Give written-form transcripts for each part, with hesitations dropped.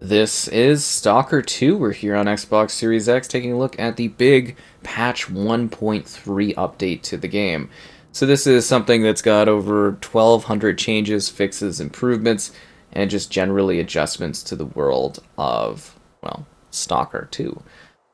This is Stalker 2. We're here on Xbox Series X taking a look at the big patch 1.3 update to the game. So this is something that's got over 1,200 changes, fixes, improvements, and just generally adjustments to the world of, well, Stalker 2.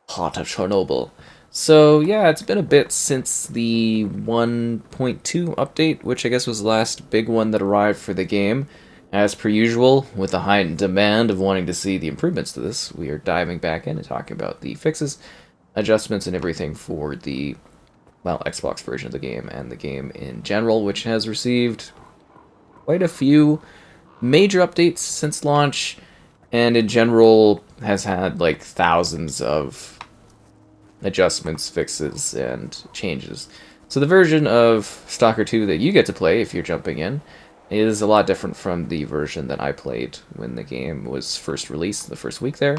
Heart of Chornobyl. So yeah, it's been a bit since the 1.2 update, which I guess was the last big one that arrived for the game. As per usual, with the heightened demand of wanting to see the improvements to this, we are diving back in and talking about the fixes, adjustments, and everything for the, well, Xbox version of the game and the game in general, which has received quite a few major updates since launch, and in general has had like thousands of adjustments, fixes, and changes. So the version of Stalker 2 that you get to play if you're jumping in is a lot different from the version that I played when the game was first released the first week there.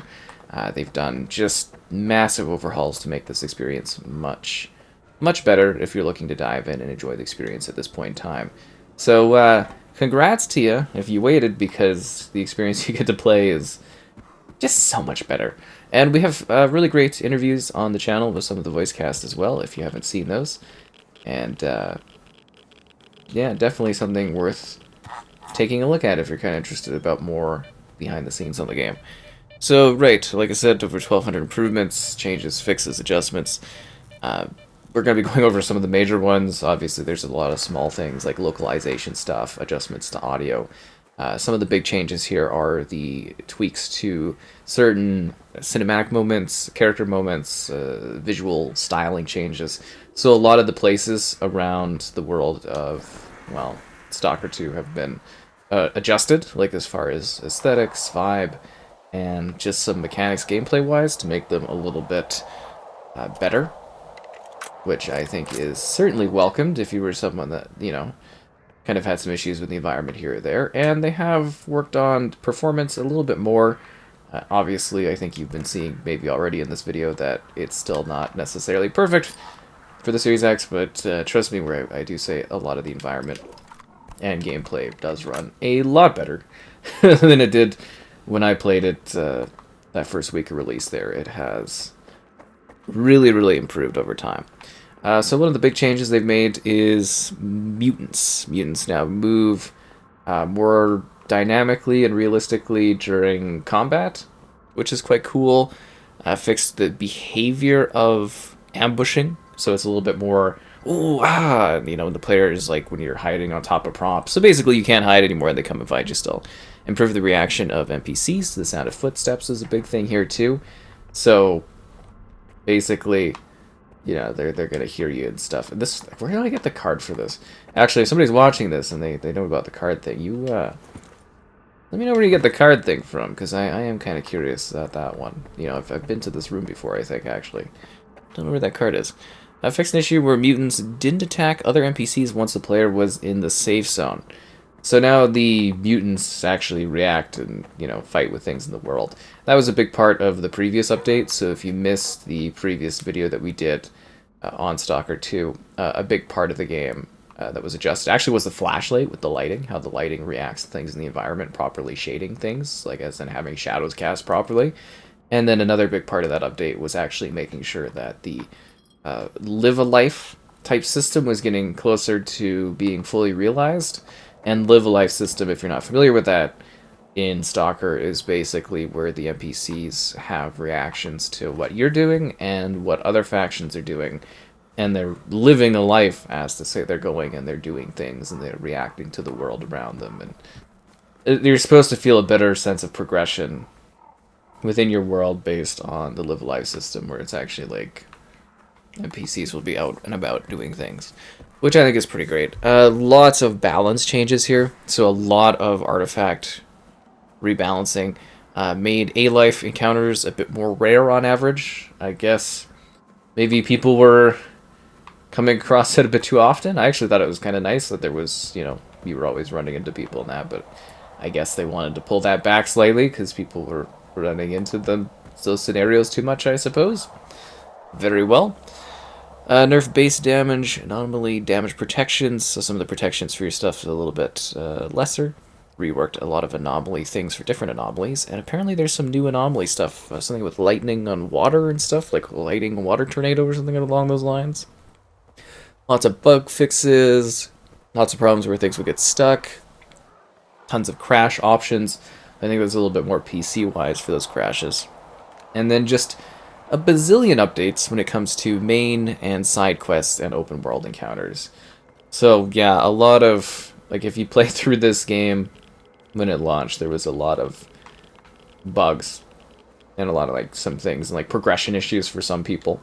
They've done just massive overhauls to make this experience much better if you're looking to dive in and enjoy the experience at this point in time. So congrats to you if you waited, because the experience you get to play is just so much better. And we have really great interviews on the channel with some of the voice cast as well, if you haven't seen those. And yeah, definitely something worth taking a look at if you're kind of interested about more behind the scenes on the game. So, right, like I said, over 1,200 improvements, changes, fixes, adjustments. We're going to be going over some of the major ones. Obviously, there's a lot of small things like localization stuff, adjustments to audio. Some of the big changes here are the tweaks to certain cinematic moments, character moments, visual styling changes. So a lot of the places around the world of, well, Stalker 2 have been adjusted, like as far as aesthetics, vibe, and just some mechanics gameplay-wise to make them a little bit better, which I think is certainly welcomed if you were someone that, you know, kind of had some issues with the environment here or there. And they have worked on performance a little bit more. Obviously, I think you've been seeing maybe already in this video that it's still not necessarily perfect for the Series X, but trust me where I do say a lot of the environment and gameplay does run a lot better than it did when I played it that first week of release there. It has really improved over time. So one of the big changes they've made is mutants. Mutants now move more dynamically and realistically during combat, which is quite cool. Fixed the behavior of ambushing, so it's a little bit more, ooh, ah, you know, the player is like when you're hiding on top of props. So basically you can't hide anymore and they come and fight you still. Improve the reaction of NPCs to the sound of footsteps is a big thing here too. So basically, you know, they're gonna hear you and stuff. And this, where do I get the card for this? Actually, if somebody's watching this and they know about the card thing, you let me know where you get the card thing from, because I am kind of curious about that one. You know, I've been to this room before, I think, actually. Don't know where that card is. I fixed an issue where mutants didn't attack other NPCs once the player was in the safe zone. So now the mutants actually react and, you know, fight with things in the world. That was a big part of the previous update, so if you missed the previous video that we did on Stalker 2, a big part of the game that was adjusted actually was the flashlight with the lighting, how the lighting reacts to things in the environment, properly shading things, like as in having shadows cast properly. And then another big part of that update was actually making sure that the live a life type system was getting closer to being fully realized. And live a life system, if you're not familiar with that, in Stalker is basically where the NPCs have reactions to what you're doing and what other factions are doing. And they're living a life as to say they're going and they're doing things and they're reacting to the world around them. And you're supposed to feel a better sense of progression within your world based on the live a life system, where it's actually like NPCs will be out and about doing things, which I think is pretty great. Lots of balance changes here, so a lot of artifact rebalancing. Made A-life encounters a bit more rare on average. I guess maybe people were coming across it a bit too often. I actually thought it was kind of nice that there was, you know, you were always running into people in that, but I guess they wanted to pull that back slightly because people were running into those scenarios too much, I suppose. Very well. Nerf base damage, anomaly damage protections, so some of the protections for your stuff is a little bit lesser. reworked a lot of anomaly things for different anomalies, and apparently there's some new anomaly stuff, something with lightning on water and stuff, like lighting water tornado or something along those lines. Lots of bug fixes, lots of problems where things would get stuck, tons of crash options. I think it was a little bit more PC-wise for those crashes. And then just a bazillion updates when it comes to main and side quests and open world encounters. So yeah, a lot of, like, if you play through this game when it launched, there was a lot of bugs and a lot of, like, some things, like progression issues for some people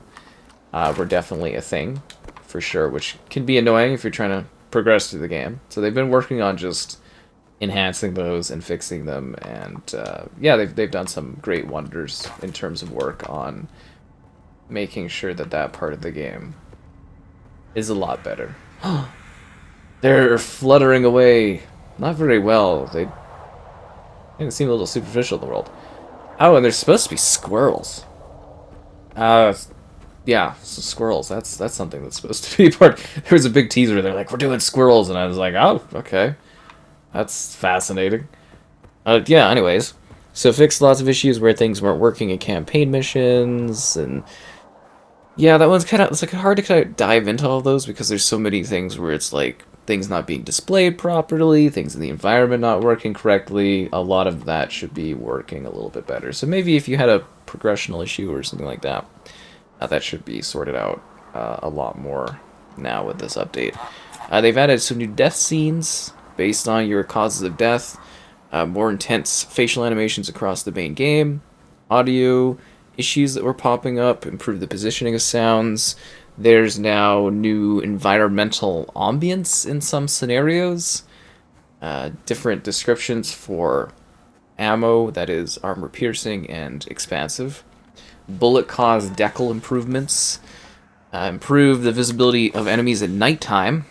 were definitely a thing, for sure, which can be annoying if you're trying to progress through the game. So they've been working on just enhancing those and fixing them, and yeah, they've done some great wonders in terms of work on making sure that that part of the game is a lot better. They're fluttering away not very well. They seem a little superficial in the world. Oh, and there's supposed to be squirrels. Yeah, so squirrels. That's something that's supposed to be part. There was a big teaser. They're like, we're doing squirrels, and I was like, oh, okay. That's fascinating. Yeah, anyways. So fixed lots of issues where things weren't working in campaign missions, and yeah, that one's it's like hard to kind of dive into all those because there's so many things where it's like things not being displayed properly, things in the environment not working correctly. A lot of that should be working a little bit better. So maybe if you had a progressional issue or something like that, that should be sorted out a lot more now with this update. They've added some new death scenes based on your causes of death, more intense facial animations across the main game, audio issues that were popping up, improved the positioning of sounds. There's now new environmental ambience in some scenarios, different descriptions for ammo that is armor piercing and expansive, bullet cause decal improvements, improve the visibility of enemies at nighttime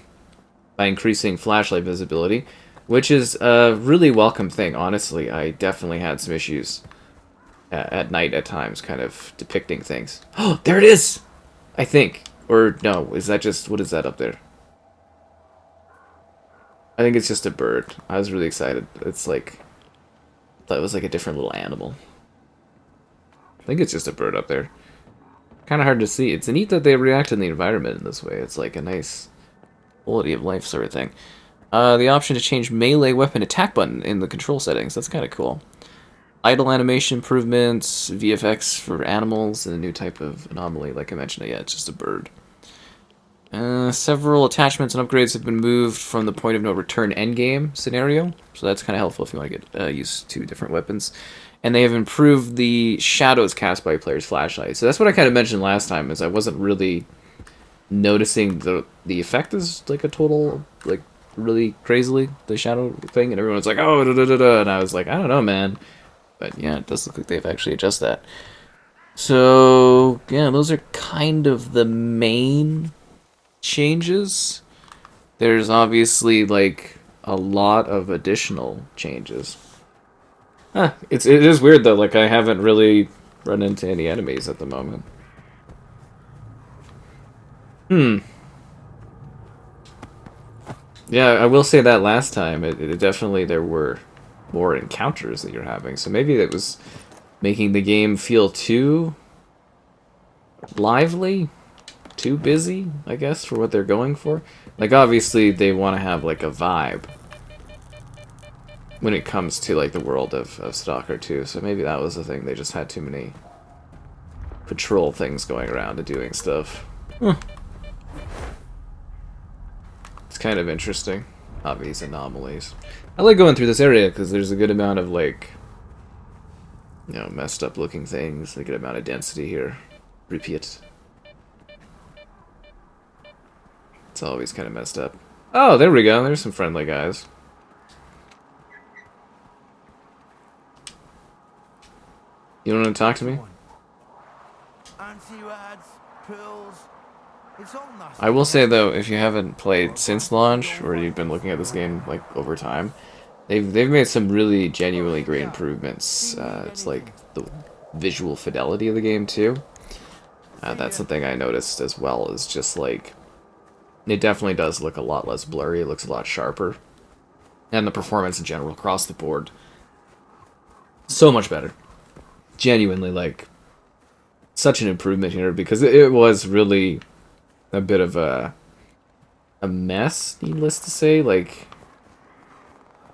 by increasing flashlight visibility, which is a really welcome thing, honestly. I definitely had some issues at night at times, kind of depicting things. Oh, there it is! I think. Or, no, is that just, what is that up there? I think it's just a bird. I was really excited. It's like, I thought it was like a different little animal. I think it's just a bird up there. Kind of hard to see. It's neat that they react in the environment in this way. It's like a nice quality of life sort of thing. The option to change melee weapon attack button in the control settings. That's kind of cool. Idle animation improvements, VFX for animals, and a new type of anomaly. Like I mentioned, yeah, it's just a bird. Several attachments and upgrades have been moved from the point of no return endgame scenario, so that's kind of helpful if you want to get used to different weapons. And they have improved the shadows cast by players' flashlights. So that's what I kind of mentioned last time, is I wasn't really noticing the effect is like a total, like, really crazily, the shadow thing, and everyone's like, oh, da da da da, and I was like, I don't know, man. But yeah, it does look like they've actually adjusted that. So, yeah, those are kind of the main changes. There's obviously, like, a lot of additional changes. It is weird, though. Like, I haven't really run into any enemies at the moment. Yeah, I will say that last time, it definitely, there were more encounters that you're having. So maybe that was making the game feel too lively, too busy, I guess, for what they're going for. Like, obviously, they want to have, like, a vibe when it comes to, like, the world of Stalker 2. So maybe that was the thing. They just had too many patrol things going around and doing stuff. It's kind of interesting. Obvious anomalies. I like going through this area because there's a good amount of, like, you know, messed up looking things, a good amount of density here. Repeat. It's always kind of messed up. Oh, there we go. There's some friendly guys. You don't want to talk to me? I will say, though, if you haven't played since launch, or you've been looking at this game, like, over time, they've made some really genuinely great improvements. It's like the visual fidelity of the game, too. That's something I noticed as well, is just, like, it definitely does look a lot less blurry. It looks a lot sharper. and the performance in general across the board. So much better. Genuinely, like, such an improvement here, because it was really a bit of a mess, needless to say. Like,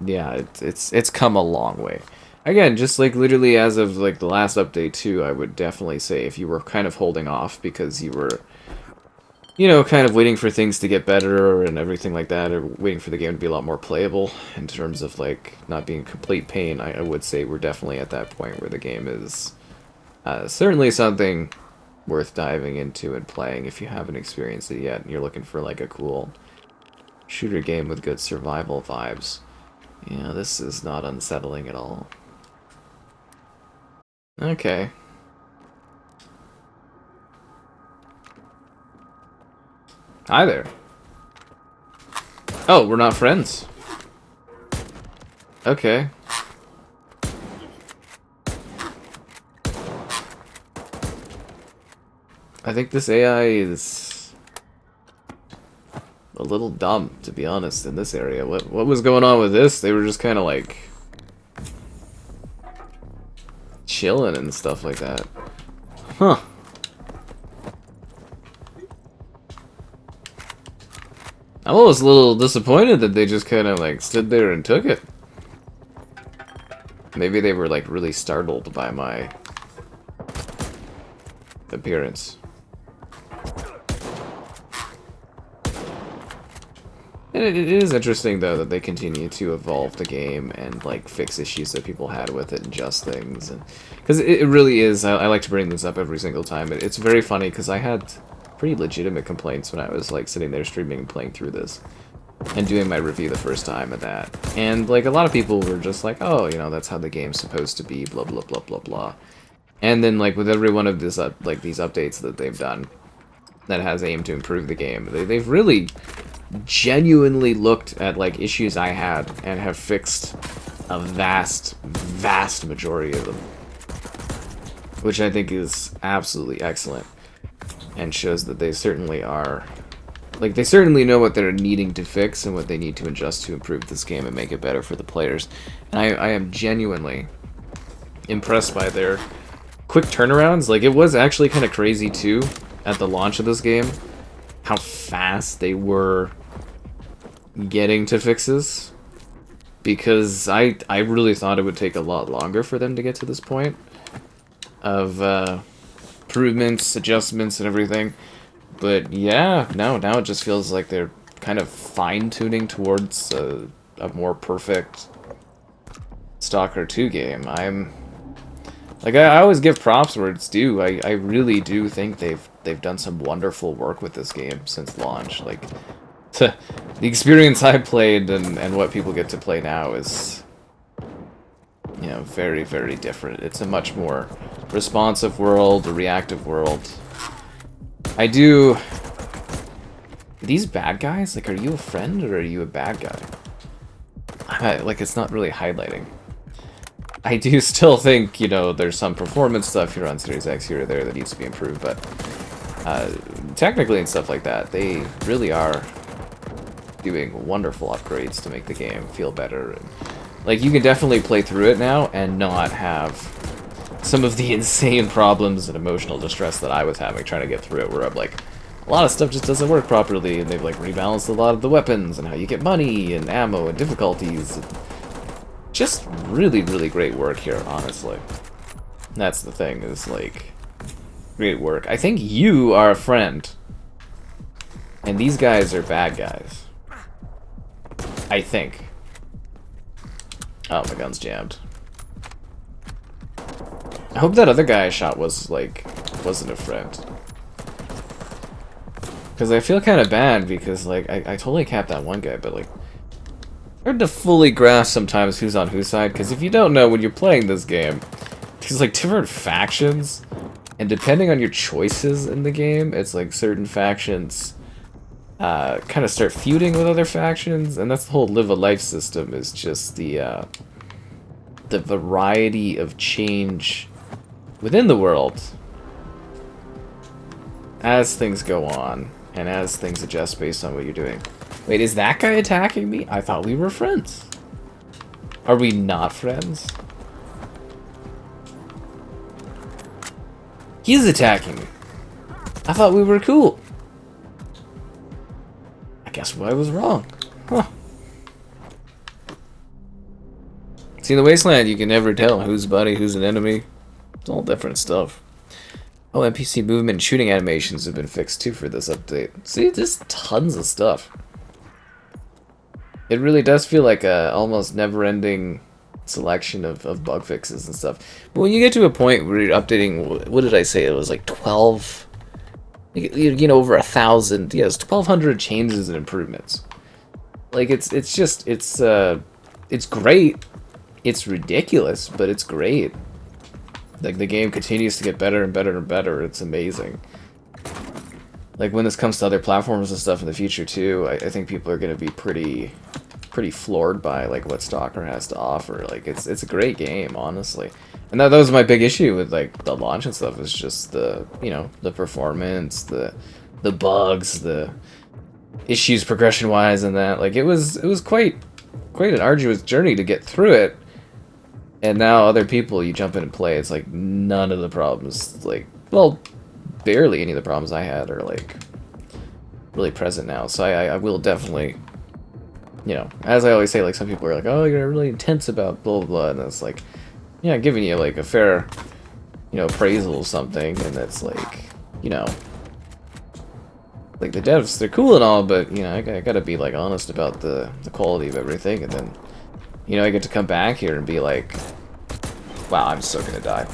yeah, it's come a long way. Again, just like literally as of like the last update too, I would definitely say if you were kind of holding off because you were, you know, kind of waiting for things to get better and everything like that, or waiting for the game to be a lot more playable in terms of like not being complete pain, I would say we're definitely at that point where the game is certainly something worth diving into and playing if you haven't experienced it yet and you're looking for like a cool shooter game with good survival vibes. Yeah, this is not unsettling at all. Okay. Hi there. Oh, we're not friends. Okay. I think this AI is a little dumb, to be honest, in this area. What was going on with this? They were just kind of like chilling and stuff like that. Huh. I'm almost a little disappointed that they just kind of like stood there and took it. Maybe they were like really startled by my appearance. And it is interesting though that they continue to evolve the game and like fix issues that people had with it and adjust things, and because it really is. I like to bring this up every single time. It's very funny because I had pretty legitimate complaints when I was like sitting there streaming and playing through this and doing my review the first time of that, and like a lot of people were just like, oh, you know, that's how the game's supposed to be, blah blah blah blah blah. And then like with every one of this like these updates that they've done that has aimed to improve the game, they've really genuinely looked at like issues I had and have fixed a vast majority of them, which I think is absolutely excellent and shows that they certainly are, like, they certainly know what they're needing to fix and what they need to adjust to improve this game and make it better for the players. And I am genuinely impressed by their quick turnarounds. Like, it was actually kind of crazy too at the launch of this game how fast they were getting to fixes, because I really thought it would take a lot longer for them to get to this point of improvements, adjustments, and everything. But yeah, now it just feels like they're kind of fine-tuning towards a more perfect Stalker 2 game. Like, I always give props where it's due. I really do think they've done some wonderful work with this game since launch. Like, the experience I played and what people get to play now is, you know, very, very different. It's a much more responsive world, a reactive world. These bad guys, like, are you a friend or are you a bad guy? Like, it's not really highlighting. I do still think, you know, there's some performance stuff here on Series X here or there that needs to be improved, but technically and stuff like that, they really are doing wonderful upgrades to make the game feel better. And, like, you can definitely play through it now and not have some of the insane problems and emotional distress that I was having trying to get through it, where I'm like, a lot of stuff just doesn't work properly, and they've like rebalanced a lot of the weapons and how you get money and ammo and difficulties. Just really, really great work here, honestly. That's the thing, is like, great work. I think you are a friend, and these guys are bad guys. I think. Oh, my gun's jammed. I hope that other guy I shot wasn't a friend. Because I feel kind of bad, because, like, I totally capped that one guy, but, like, hard to fully grasp sometimes who's on whose side, because if you don't know, when you're playing this game, there's, like, different factions, and depending on your choices in the game, it's, like, certain factions kind of start feuding with other factions, and that's the whole live a life system, is just the variety of change within the world as things go on, and as things adjust based on what you're doing. Wait, is that guy attacking me? I thought we were friends. Are we not friends? He's attacking me. I thought we were cool. I guess I was wrong. Huh. See, in the Wasteland, you can never tell who's buddy, who's an enemy. It's all different stuff. Oh, NPC movement and shooting animations have been fixed too for this update. See, there's tons of stuff. It really does feel like a almost never-ending selection of bug fixes and stuff. But when you get to a point where you're updating, what did I say? It was like 12, you know, over 1,000. Yes, 1,200 changes and improvements. Like it's great. It's ridiculous, but it's great. Like the game continues to get better and better and better. It's amazing. Like when this comes to other platforms and stuff in the future too, I think people are going to be pretty floored by like what Stalker has to offer. Like it's a great game, honestly. And that was my big issue with like the launch and stuff, is just the, you know, the performance, the bugs, the issues progression wise, and that like it was quite an arduous journey to get through it. And now other people, you jump in and play, it's like none of the problems, like, well, barely any of the problems I had are like really present now. So I will definitely, you know, as I always say, like some people are like, oh, you're really intense about blah blah blah, and it's like, yeah, giving you like a fair, you know, appraisal of something, and it's like, you know, like the devs, they're cool and all, but you know, I gotta be like honest about the quality of everything, and then, you know, I get to come back here and be like, wow, I'm still gonna die.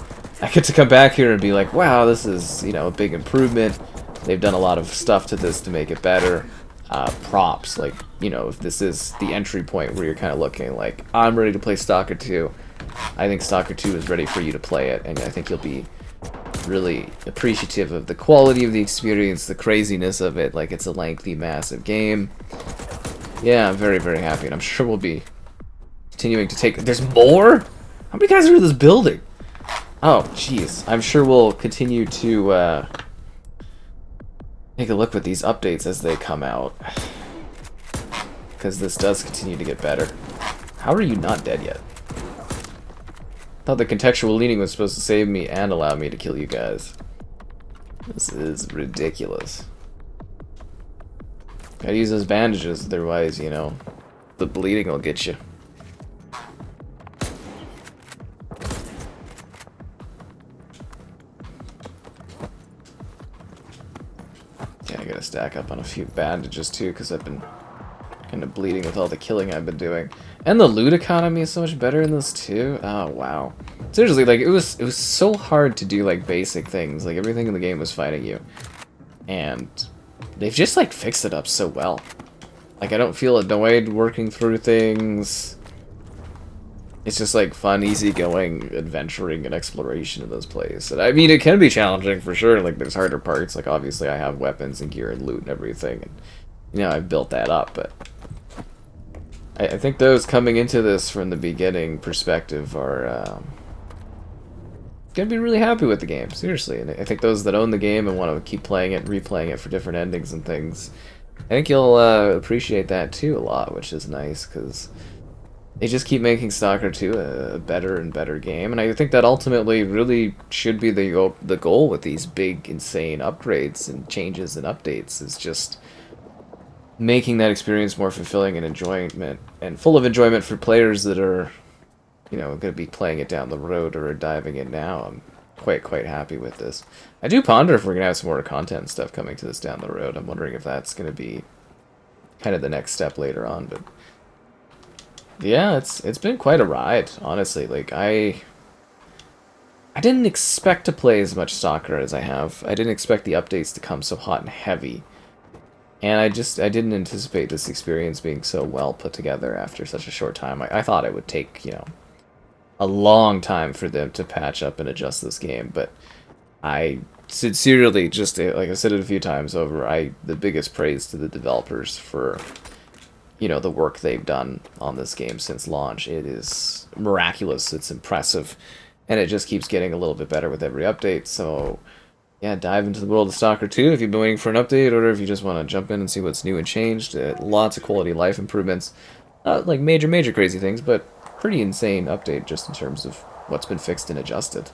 I get to come back here and be like, wow, this is, you know, a big improvement. They've done a lot of stuff to this to make it better. Props, like, you know, if this is the entry point where you're kind of looking like, I'm ready to play Stalker 2, I think Stalker 2 is ready for you to play it, and I think you'll be really appreciative of the quality of the experience, the craziness of it. Like, it's a lengthy, massive game. Yeah, I'm very, very happy, and I'm sure we'll be continuing to take... There's more? How many guys are in this building? Oh, jeez. I'm sure we'll continue to take a look at these updates as they come out, because this does continue to get better. How are you not dead yet? I thought the contextual leaning was supposed to save me and allow me to kill you guys. This is ridiculous. Gotta use those bandages, otherwise, you know, the bleeding will get you. Yeah, I gotta stack up on a few bandages too, because I've been kind of bleeding with all the killing I've been doing. And the loot economy is so much better in this too. Oh wow. Seriously, like it was so hard to do like basic things. Like everything in the game was fighting you. And they've just like fixed it up so well. Like I don't feel annoyed working through things. It's just like fun, easygoing adventuring and exploration of those places. And I mean, it can be challenging for sure. Like there's harder parts. Like obviously I have weapons and gear and loot and everything, and you know, I've built that up, but I think those coming into this from the beginning perspective are gonna be really happy with the game, seriously. And I think those that own the game and want to keep playing it, replaying it for different endings and things, I think you'll appreciate that too a lot, which is nice, because they just keep making Stalker 2 a better and better game, and I think that ultimately really should be the goal with these big, insane upgrades and changes and updates, is just making that experience more fulfilling and enjoyment, and full of enjoyment for players that are, you know, going to be playing it down the road or are diving in now. I'm quite happy with this. I do ponder if we're going to have some more content and stuff coming to this down the road. I'm wondering if that's going to be kind of the next step later on, but yeah, it's been quite a ride, honestly. Like I didn't expect to play as much Stalker as I have. I didn't expect the updates to come so hot and heavy. And I didn't anticipate this experience being so well put together after such a short time. I thought it would take, you know, a long time for them to patch up and adjust this game, but I sincerely, just like I said it a few times over, the biggest praise to the developers for, you know, the work they've done on this game since launch. It is miraculous, it's impressive, and it just keeps getting a little bit better with every update. So yeah, dive into the world of Stalker 2 if you've been waiting for an update, or if you just want to jump in and see what's new and changed. Lots of quality of life improvements. Like major crazy things, but pretty insane update just in terms of what's been fixed and adjusted.